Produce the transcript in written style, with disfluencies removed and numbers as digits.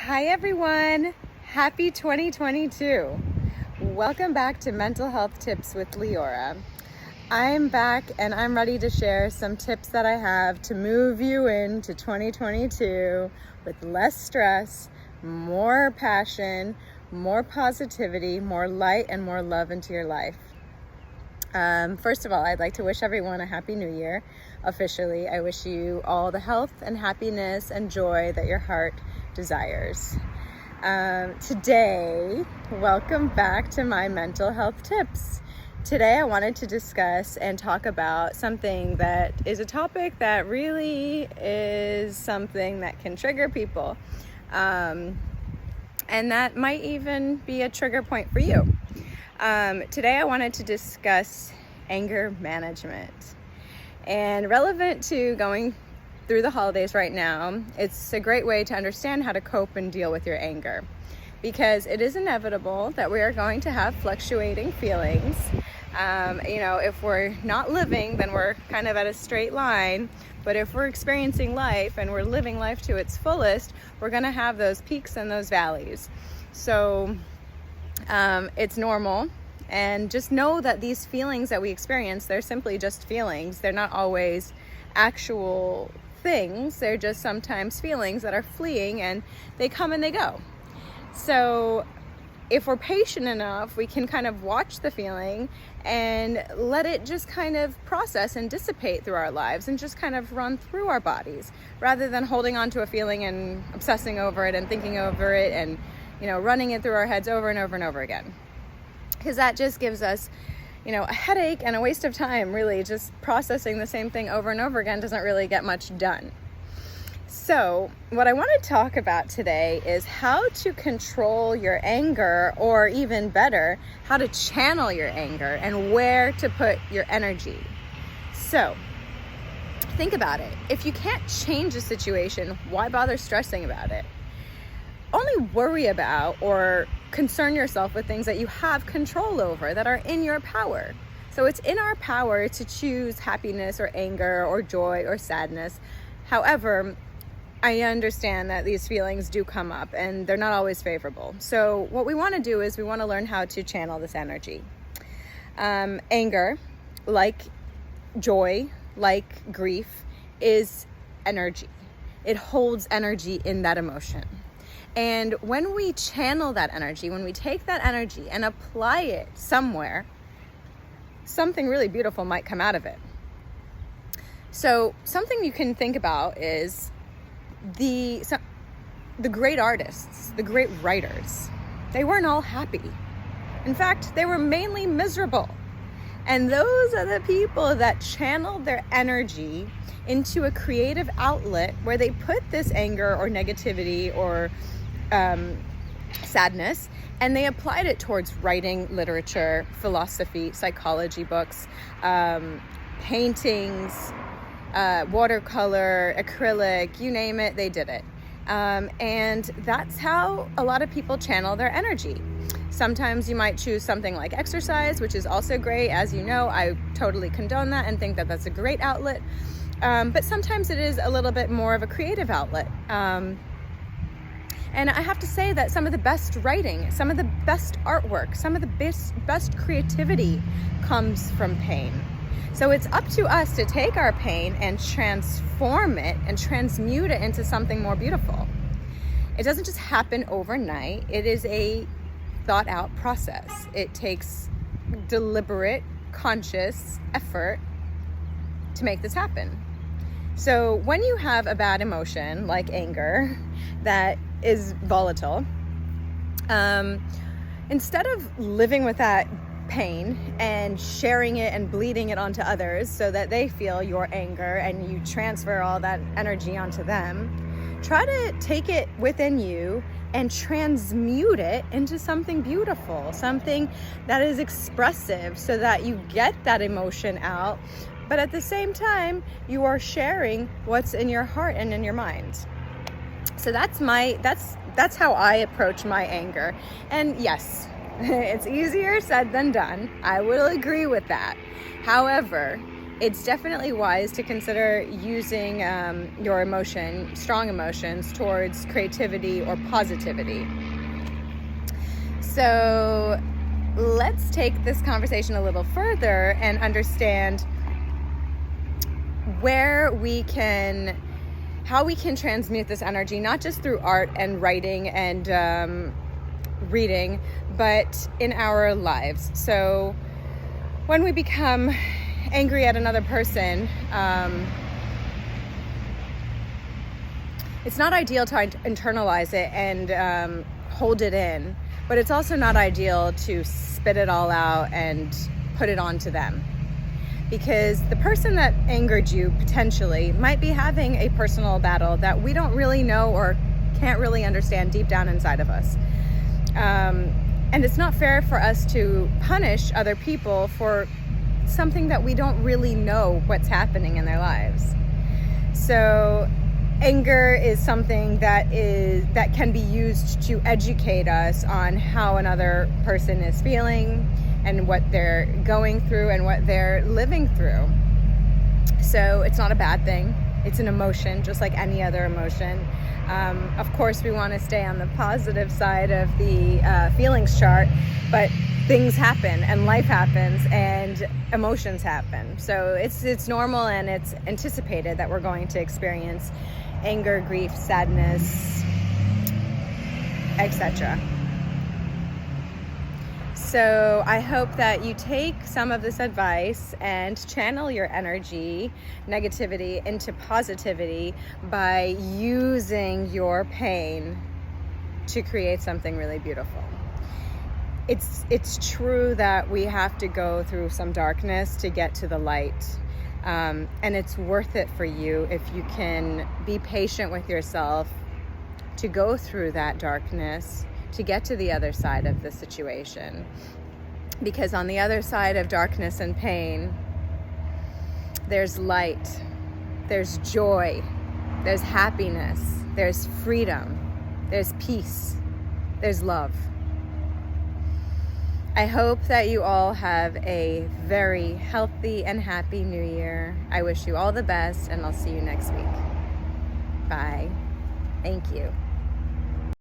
Hi everyone, happy 2022. Welcome back to Mental Health Tips with Leora. I'm back and I'm ready to share some tips that I have to move you into 2022 with less stress, more passion, more positivity, more light, and more love into your life. First of all, I'd like to wish everyone a happy new year. Officially, I wish you all the health and happiness and joy that your heart desires. Today, welcome back to my mental health tips. Today, I wanted to discuss and talk about something that is a topic that really is something that can trigger people. And that might even be a trigger point for you. Today I wanted to discuss anger management. And relevant to going through the holidays right now, it's a great way to understand how to cope and deal with your anger. Because it is inevitable that we are going to have fluctuating feelings. If we're not living, then we're kind of at a straight line. But if we're experiencing life and we're living life to its fullest, we're going to have those peaks and those valleys. So it's normal, and just know that these feelings that we experience, they're simply just feelings. They're not always actual things. They're just sometimes feelings that are fleeting, and they come and they go. So if we're patient enough, we can kind of watch the feeling and let it just kind of process and dissipate through our lives and just kind of run through our bodies, rather than holding on to a feeling and obsessing over it and thinking over it and running it through our heads over and over and over again. Because that just gives us, a headache and a waste of time, really. Just processing the same thing over and over again doesn't really get much done. So what I want to talk about today is how to control your anger, or even better, how to channel your anger and where to put your energy. So think about it. If you can't change a situation, why bother stressing about it? Only worry about or concern yourself with things that you have control over, that are in your power. So it's in our power to choose happiness or anger or joy or sadness. However, I understand that these feelings do come up and they're not always favorable. So what we want to do is we want to learn how to channel this energy. Anger, like joy, like grief, is energy. It holds energy in that emotion. And when we channel that energy, when we take that energy and apply it somewhere, something really beautiful might come out of it. So something you can think about is the great artists, the great writers. They weren't all happy. In fact, they were mainly miserable. And those are the people that channeled their energy into a creative outlet where they put this anger or negativity or sadness, and they applied it towards writing, literature, philosophy, psychology books, paintings, watercolor, acrylic, you name it, they did it. And that's how a lot of people channel their energy. Sometimes you might choose something like exercise, which is also great. As you know, I totally condone that and think that that's a great outlet. But sometimes it is a little bit more of a creative outlet. And I have to say that some of the best writing, some of the best artwork, some of the best creativity comes from pain. So it's up to us to take our pain and transform it and transmute it into something more beautiful. It doesn't just happen overnight. It is a thought out process. It takes deliberate, conscious effort to make this happen. So when you have a bad emotion like anger that is volatile, instead of living with that pain and sharing it and bleeding it onto others so that they feel your anger and you transfer all that energy onto them, try to take it within you and transmute it into something beautiful, something that is expressive, so that you get that emotion out, but at the same time you are sharing what's in your heart and in your mind. So that's how I approach my anger. And yes, it's easier said than done. I will agree with that. However, it's definitely wise to consider using your strong emotions, towards creativity or positivity. So let's take this conversation a little further and understand how we can transmute this energy, not just through art and writing and reading, but in our lives. So when we become angry at another person, it's not ideal to internalize it and hold it in, but it's also not ideal to spit it all out and put it onto them. Because the person that angered you potentially might be having a personal battle that we don't really know or can't really understand deep down inside of us. And it's not fair for us to punish other people for something that we don't really know what's happening in their lives. So anger is something that can be used to educate us on how another person is feeling and what they're going through and what they're living through. So it's not a bad thing. It's an emotion, just like any other emotion. Of course, we want to stay on the positive side of the feelings chart, but things happen and life happens and emotions happen. So it's normal and it's anticipated that we're going to experience anger, grief, sadness, etc. So I hope that you take some of this advice and channel your energy, negativity, into positivity by using your pain to create something really beautiful. It's true that we have to go through some darkness to get to the light. And it's worth it for you if you can be patient with yourself to go through that darkness to get to the other side of the situation. Because on the other side of darkness and pain, there's light, there's joy, there's happiness, there's freedom, there's peace, there's love. I hope that you all have a very healthy and happy new year. I wish you all the best, and I'll see you next week. Bye. Thank you.